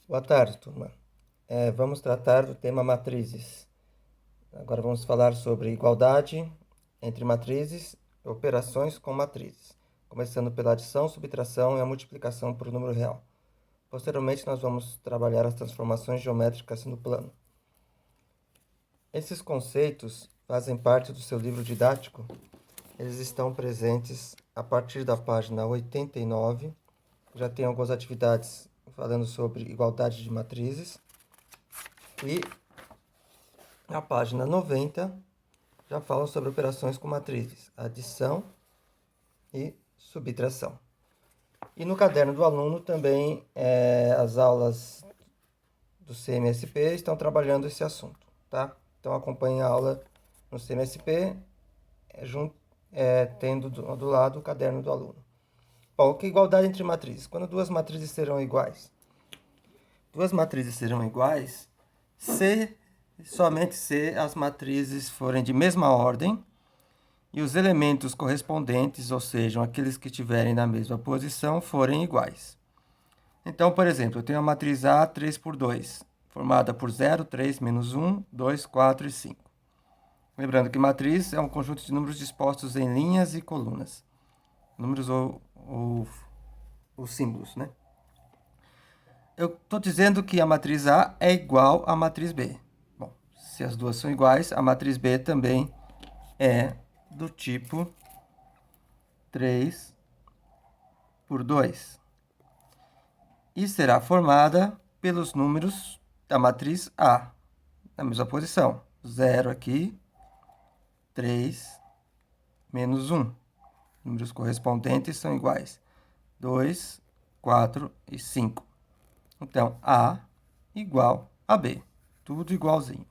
Boa tarde, turma. Vamos tratar do tema matrizes. Agora vamos falar sobre igualdade entre matrizes e operações com matrizes, começando pela adição, subtração e a multiplicação por número real. Posteriormente, nós vamos trabalhar as transformações geométricas no plano. Esses conceitos fazem parte do seu livro didático. Eles estão presentes a partir da página 89. Já tem algumas atividades falando sobre igualdade de matrizes. E na página 90 já falam sobre operações com matrizes, adição e subtração. E no caderno do aluno também as aulas do CMSP estão trabalhando esse assunto, tá? Então acompanhe a aula no CMSP, tendo do lado o caderno do aluno. Bom, o que é igualdade entre matrizes? Quando duas matrizes serão iguais. Duas matrizes serão iguais somente se as matrizes forem de mesma ordem e os elementos correspondentes, ou seja, aqueles que estiverem na mesma posição, forem iguais. Então, por exemplo, eu tenho a matriz A 3 por 2, formada por 0, 3, menos 1, 2, 4 e 5. Lembrando que matriz é um conjunto de números dispostos em linhas e colunas. Números ou símbolos, né? Eu estou dizendo que a matriz A é igual à matriz B. Bom, se as duas são iguais, a matriz B também é do tipo 3 por 2. E será formada pelos números da matriz A, na mesma posição. 0 aqui, 3, menos 1. Números correspondentes são iguais. 2, 4 e 5. Então, A igual a B. Tudo igualzinho.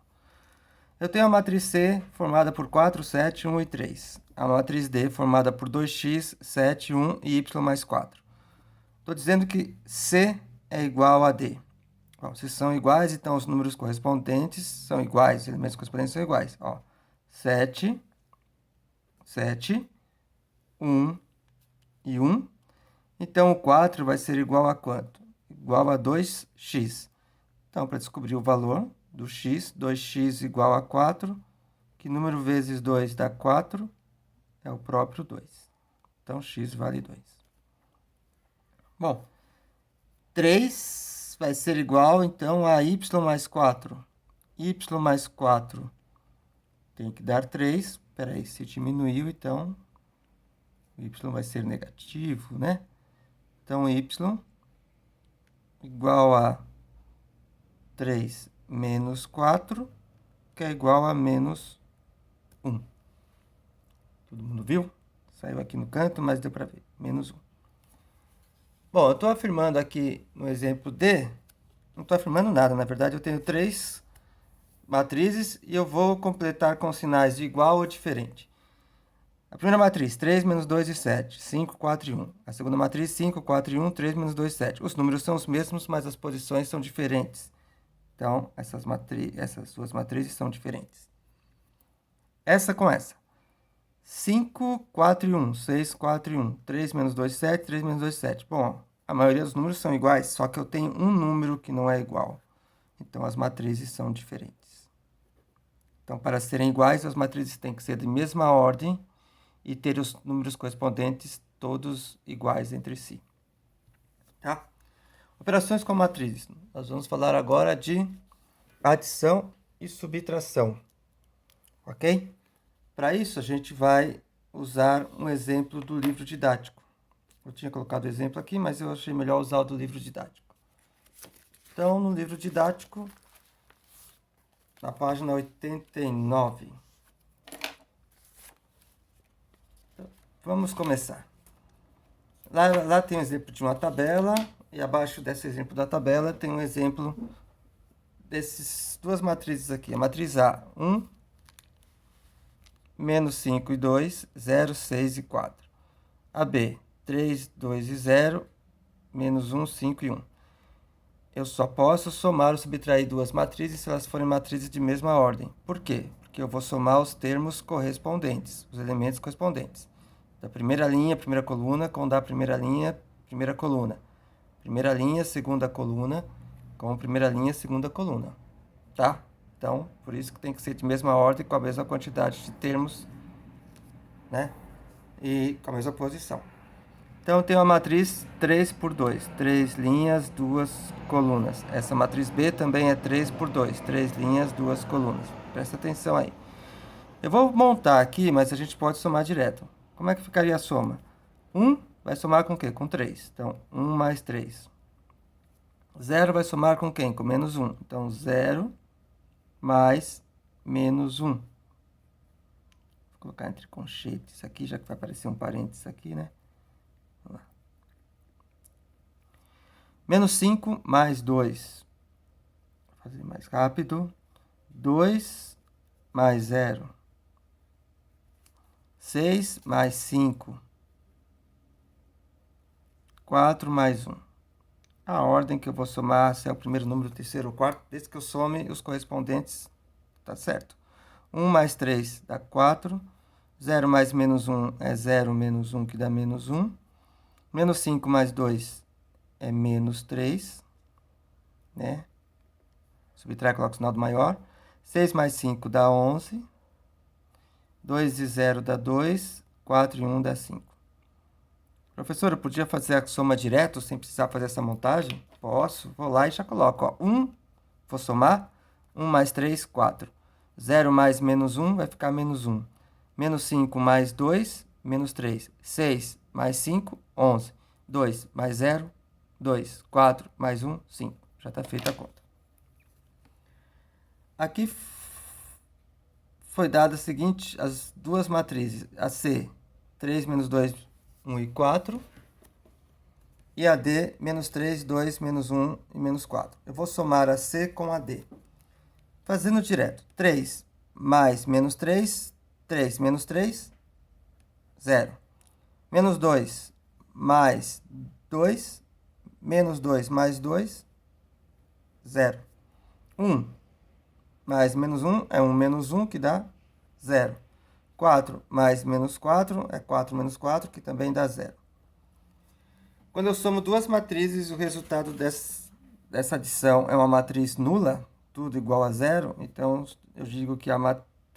Eu tenho a matriz C formada por 4, 7, 1 e 3. A matriz D formada por 2x, 7, 1 e y mais 4. Estou dizendo que C é igual a D. Bom, se são iguais, então os números correspondentes são iguais, os elementos correspondentes são iguais. 7, 7, 1 e 1. Então, o 4 vai ser igual a quanto? Igual a 2x. Então, para descobrir o valor do x, 2x igual a 4, que número vezes 2 dá 4? É o próprio 2. Então, x vale 2. Bom, 3 vai ser igual, então, a y mais 4. Y mais 4 tem que dar 3. Espera aí, se diminuiu, então, o y vai ser negativo, né? Então, y igual a 3 menos 4, que é igual a menos 1. Todo mundo viu? Saiu aqui no canto, mas deu para ver. Menos 1. Bom, eu estou afirmando aqui no exemplo D, não estou afirmando nada, na verdade eu tenho 3 matrizes e eu vou completar com sinais de igual ou diferente. A primeira matriz, 3 menos 2 e 7, 5, 4 e 1. A segunda matriz, 5, 4 e 1, 3 menos 2 e 7. Os números são os mesmos, mas as posições são diferentes. Então, essas duas matrizes são diferentes. Essa com essa. 5, 4 e 1, 6, 4 e 1, 3 menos 2, 7, 3 menos 2, 7. Bom, a maioria dos números são iguais, só que eu tenho um número que não é igual. Então, as matrizes são diferentes. Então, para serem iguais, as matrizes têm que ser de mesma ordem e ter os números correspondentes todos iguais entre si. Tá? Operações com matrizes. Nós vamos falar agora de adição e subtração. Ok? Para isso, a gente vai usar um exemplo do livro didático. Eu tinha colocado o exemplo aqui, mas eu achei melhor usar o do livro didático. Então, no livro didático, na página 89. Vamos começar. Lá tem um exemplo de uma tabela, e abaixo desse exemplo da tabela tem um exemplo dessas duas matrizes aqui. A matriz A, 1, menos 5 e 2, 0, 6 e 4. A B, 3, 2 e 0, menos 1, 5 e 1. Eu só posso somar ou subtrair duas matrizes se elas forem matrizes de mesma ordem. Por quê? Porque eu vou somar os termos correspondentes, os elementos correspondentes. Da primeira linha, primeira coluna, com da primeira linha, primeira coluna. Primeira linha, segunda coluna, como primeira linha, segunda coluna, tá? Então, por isso que tem que ser de mesma ordem, com a mesma quantidade de termos, né? E com a mesma posição. Então, eu tenho a matriz 3 por 2, 3 linhas, 2 colunas. Essa matriz B também é 3 por 2, 3 linhas, 2 colunas. Presta atenção aí. Eu vou montar aqui, mas a gente pode somar direto. Como é que ficaria a soma? 1 vai somar com o quê? Com 3. Então, 1 mais 3. 0 vai somar com quem? Com menos 1. Então, 0 mais menos 1. Vou colocar entre conchetes aqui, já que vai aparecer um parênteses aqui, né? Vamos lá. Menos 5 mais 2. Vou fazer mais rápido. 2 mais 0. 6 mais 5. 4 mais 1. A ordem que eu vou somar, se é o primeiro número, o terceiro, o quarto, desde que eu some os correspondentes, tá certo? 1 mais 3 dá 4. 0 mais menos 1 é 0 menos 1, que dá menos 1. Menos 5 mais 2 é menos 3, né? Subtrai, coloca o sinal do maior. 6 mais 5 dá 11. 2 e 0 dá 2. 4 e 1 dá 5. Professor, eu podia fazer a soma direto sem precisar fazer essa montagem? Posso. Vou lá e já coloco. Ó. 1, vou somar. 1 mais 3, 4. 0 mais menos 1 vai ficar menos 1. Menos 5 mais 2, menos 3. 6 mais 5, 11. 2 mais 0, 2. 4 mais 1, 5. Já está feita a conta. Aqui foi dada as duas matrizes. A C, 3 menos 2, 1 e 4. E a D, menos 3, 2, menos 1 e menos 4. Eu vou somar a C com a D. Fazendo direto. 3 mais menos 3, 3 menos 3, 0. Menos 2 mais 2, menos 2 mais 2, 0. 1 mais menos 1 é 1 menos 1, que dá 0. 4 mais menos 4 é 4 menos 4, que também dá 0. Quando eu somo duas matrizes, o resultado dessa adição é uma matriz nula, tudo igual a 0, então eu digo que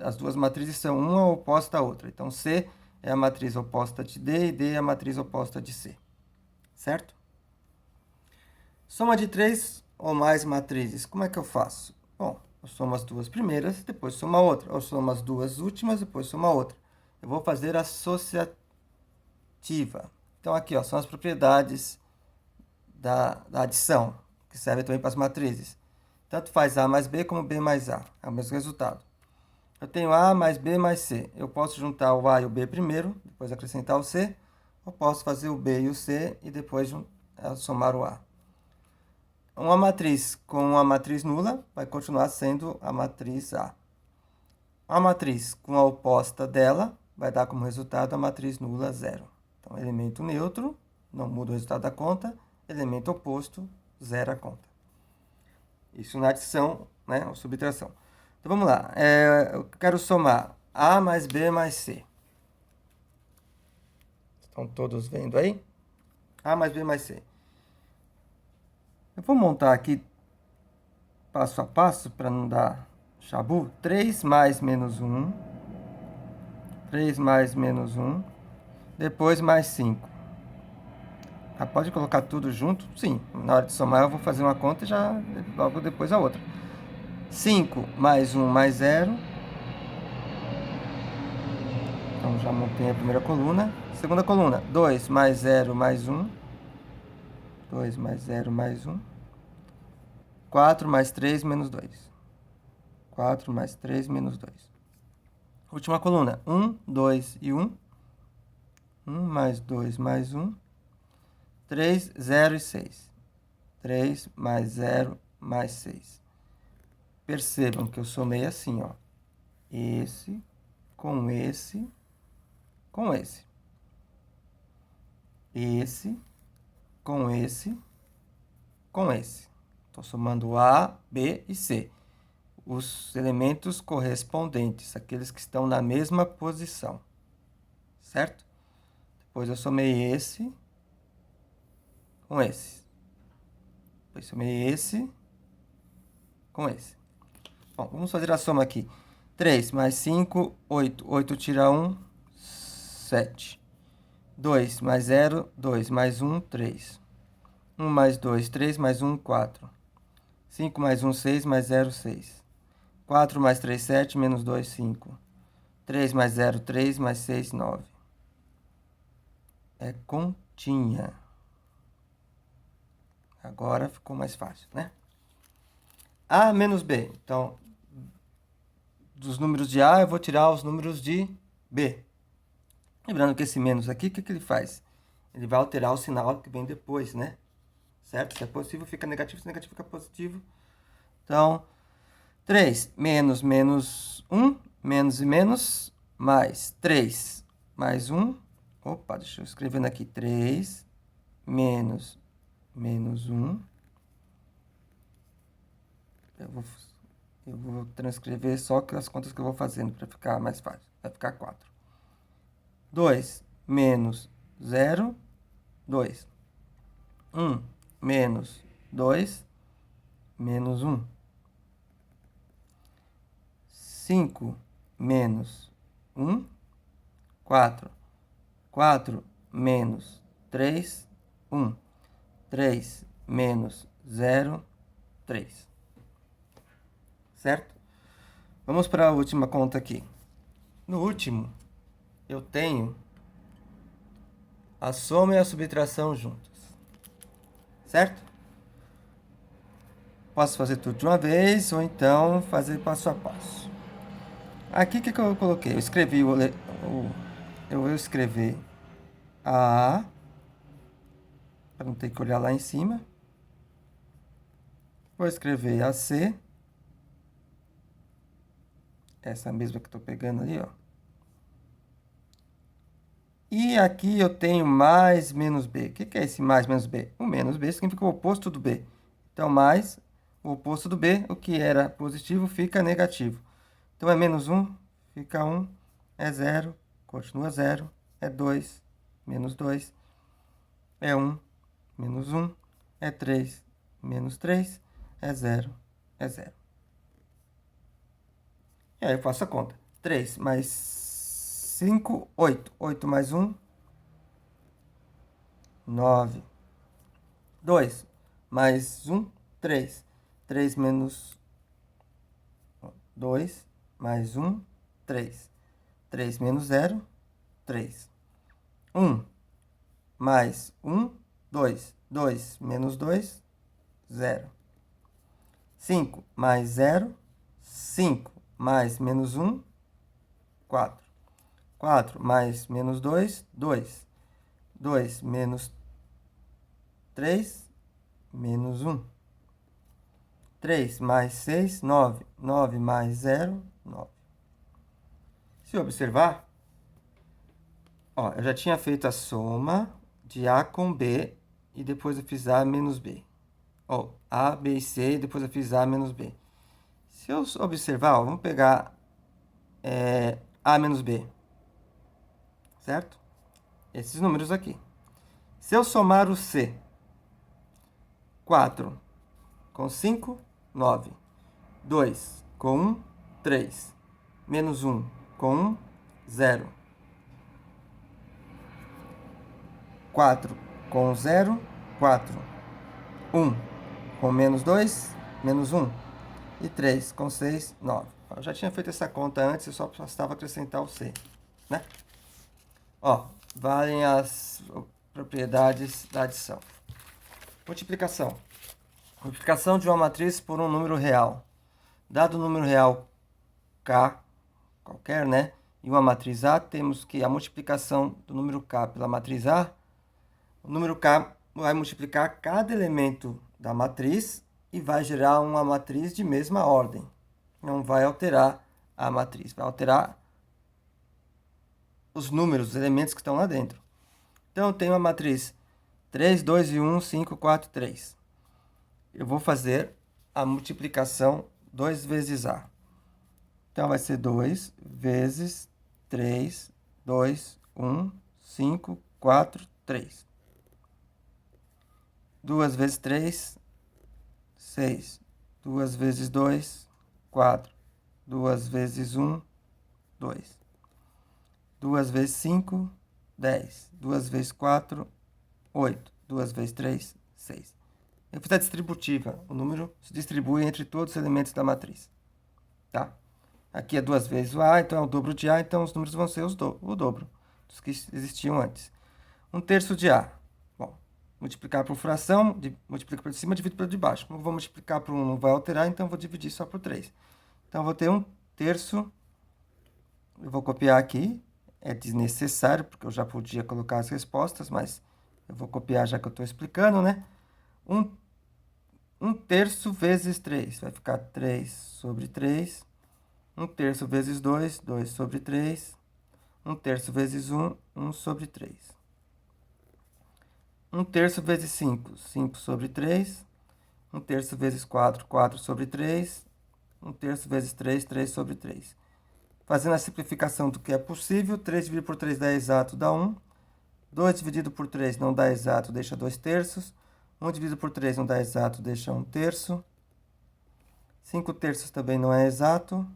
as duas matrizes são uma oposta à outra. Então, C é a matriz oposta de D e D é a matriz oposta de C. Certo? Soma de 3 ou mais matrizes, como é que eu faço? Bom, eu somo as duas primeiras, depois somo a outra. Eu somo as duas últimas, depois somo a outra. Eu vou fazer associativa. Então, aqui ó, são as propriedades da adição, que servem também para as matrizes. Tanto faz A mais B como B mais A. É o mesmo resultado. Eu tenho A mais B mais C. Eu posso juntar o A e o B primeiro, depois acrescentar o C. Ou posso fazer o B e o C e depois somar o A. Uma matriz com uma matriz nula vai continuar sendo a matriz A. Uma matriz com a oposta dela vai dar como resultado a matriz nula 0. Então, elemento neutro, não muda o resultado da conta. Elemento oposto, zero a conta. Isso na adição, né, ou subtração. Então, vamos lá. Eu quero somar A mais B mais C. Estão todos vendo aí? A mais B mais C. Eu vou montar aqui passo a passo para não dar chabu. 3 mais menos 1. 3 mais menos 1. Depois mais 5. Ah, pode colocar tudo junto? Sim. Na hora de somar eu vou fazer uma conta e já logo depois a outra. 5 mais 1 mais 0. Então já montei a primeira coluna. Segunda coluna. 2 mais 0 mais 1. 2 mais 0 mais 1. 4 mais 3 menos 2. 4 mais 3 menos 2. Última coluna. 1, 2 e 1. 1 mais 2 mais 1. 3, 0 e 6. 3 mais 0 mais 6. Percebam que eu somei assim, ó. Esse com esse com esse. Esse com esse com esse. Estou somando A, B e C. Os elementos correspondentes, aqueles que estão na mesma posição. Certo? Depois eu somei esse com esse. Depois somei esse com esse. Bom, vamos fazer a soma aqui. 3 mais 5, 8. 8 tira 1, 7. 2 mais 0, 2 mais 1, 3. 1 mais 2, 3 mais 1, 4. 5 mais 1, 6 mais 0, 6. 4 mais 3, 7, menos 2, 5. 3 mais 0, 3 mais 6, 9. É continha. Agora ficou mais fácil, né? A menos B. Então, dos números de A, eu vou tirar os números de B. Lembrando que esse menos aqui, o que ele faz? Ele vai alterar o sinal que vem depois, né? Certo? Se é positivo, fica negativo. Se é negativo, fica positivo. Então, 3 menos menos 1, menos e menos, mais 3 mais 1. Opa, deixa eu escrever aqui. 3 menos menos 1. Eu vou transcrever só as contas que eu vou fazendo para ficar mais fácil. Vai ficar 4. 2 menos 0, 2. 1 menos 2, menos 1. 5 menos 1, 4. 4 menos 3, 1. 3 menos 0, 3. Certo? Vamos para a última conta aqui. No último, eu tenho a soma e a subtração juntas. Certo? Posso fazer tudo de uma vez ou então fazer passo a passo. Aqui o que eu coloquei? Eu escrevi eu vou escrever a para não ter que olhar lá em cima. Vou escrever a C. Essa mesma que eu estou pegando ali, ó. E aqui eu tenho mais menos B. O que é esse mais menos B? O menos B significa o oposto do B. Então, mais o oposto do B, o que era positivo, fica negativo. Então, é menos 1, fica 1, é 0, continua 0, é 2, menos 2, é 1, menos 1, é 3, menos 3, é 0, é 0. E aí eu faço a conta. 3 mais 5, 8. 8 mais 1, 9. 2 mais 1, 3. 3 menos 2, mais 1, 3. 3 menos 0, 3. 1 mais 1, 2. 2 menos 2, 0. 5 mais 0, 5 mais menos 1, 4. 4 mais menos 2, 2. 2 menos 3, menos 1. 3 mais 6, 9. 9 mais 0, 9. Se observar, ó, eu já tinha feito a soma de A com B e depois eu fiz A menos B. Ó, A, B e C e depois eu fiz A menos B. Se eu observar, ó, vamos pegar A menos B, certo? Esses números aqui. Se eu somar o C, 4 com 5, 9. 2 com 1, 3. Menos 1 com 1, 0. 4 com 0, 4. 1 com menos 2, menos 1. E 3 com 6, 9. Eu já tinha feito essa conta antes, eu só bastava acrescentar o C, né? Ó, valem as propriedades da adição. Multiplicação. Multiplicação de uma matriz por um número real. Dado o número real K, qualquer, né? E uma matriz A, temos que a multiplicação do número K pela matriz A, o número K vai multiplicar cada elemento da matriz e vai gerar uma matriz de mesma ordem. Não vai alterar a matriz, vai alterar os números, os elementos que estão lá dentro. Então, eu tenho a matriz 3, 2 e 1, 5, 4, 3. Eu vou fazer a multiplicação 2 vezes A. Então, vai ser 2 vezes 3, 2, 1, 5, 4, 3. 2 vezes 3, 6. 2 vezes 2, 4. 2 vezes 1, 2. 2 vezes 5, 10. 2 vezes 4, 8. 2 vezes 3, 6. Eu fiz a distributiva. O número se distribui entre todos os elementos da matriz. Tá? Aqui é 2 vezes o A, então é o dobro de A, então os números vão ser o dobro dos que existiam antes. 1/3 de A. Bom, multiplicar por fração, multiplica por cima, divido pelo de baixo. Como eu vou multiplicar por 1, não vai alterar, então eu vou dividir só por 3. Então, eu vou ter 1/3. Eu vou copiar aqui. É desnecessário, porque eu já podia colocar as respostas, mas eu vou copiar já que eu estou explicando, né? 1/3 vezes 3. Vai ficar 3 sobre 3. 1/3 vezes 2, 2 sobre 3. 1/3 vezes 1, 1 sobre 3. 1/3 vezes 5, 5 sobre 3. 1/3 vezes 4, 4 sobre 3. 1/3 vezes 3, 3 sobre 3. Fazendo a simplificação do que é possível, 3 dividido por 3 dá exato, dá 1. 2 dividido por 3 não dá exato, deixa 2/3. 1 dividido por 3 não dá exato, deixa 1/3. 5/3 também não é exato,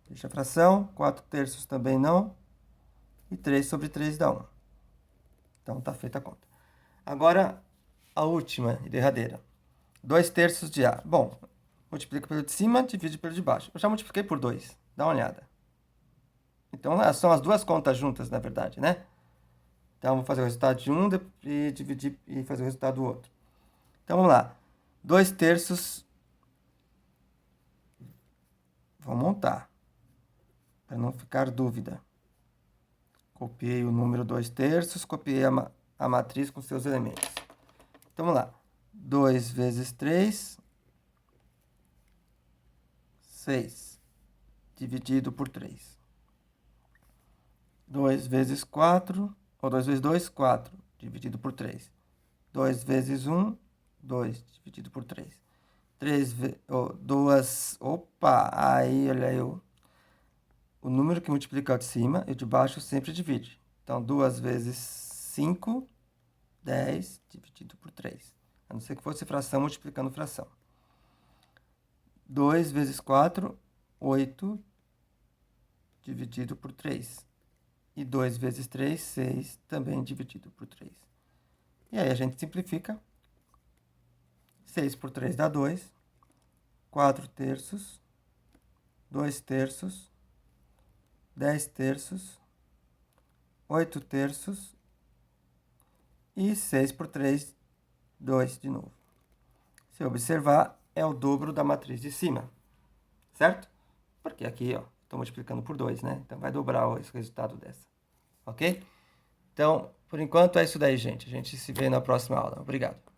deixa a fração. 4/3 também não. E 3 sobre 3 dá 1. Então, está feita a conta. Agora, a última e derradeira. 2/3 de A. Bom, multiplica pelo de cima, divide pelo de baixo. Eu já multipliquei por 2. Dá uma olhada. Então, são as duas contas juntas, na verdade, né? Então, vou fazer o resultado de um e dividir e fazer o resultado do outro. Então, vamos lá. 2/3. Vou montar, para não ficar dúvida. Copiei o número 2/3, copiei a matriz com seus elementos. Então, vamos lá. 2 vezes 3, 6, dividido por 3. 2 vezes 4, ou 2 vezes 2, 4, dividido por 3. 2 vezes 1, 2, dividido por 3. 3 vezes... 2... Opa! Aí, olha aí, o número que multiplica o de cima e o de baixo sempre divide. Então, 2 vezes 5, 10, dividido por 3. A não ser que fosse fração multiplicando fração. 2 vezes 4, 8, dividido por 3. E 2 vezes 3, 6, também dividido por 3. E aí a gente simplifica. 6 por 3 dá 2. 4/3. 2/3. 10/3. 8/3. E 6 por 3, 2 de novo. Se observar, é o dobro da matriz de cima. Certo? Porque aqui, ó, estou multiplicando por 2, né? Então, vai dobrar o resultado dessa. Ok? Então, por enquanto é isso daí, gente. A gente se vê na próxima aula. Obrigado.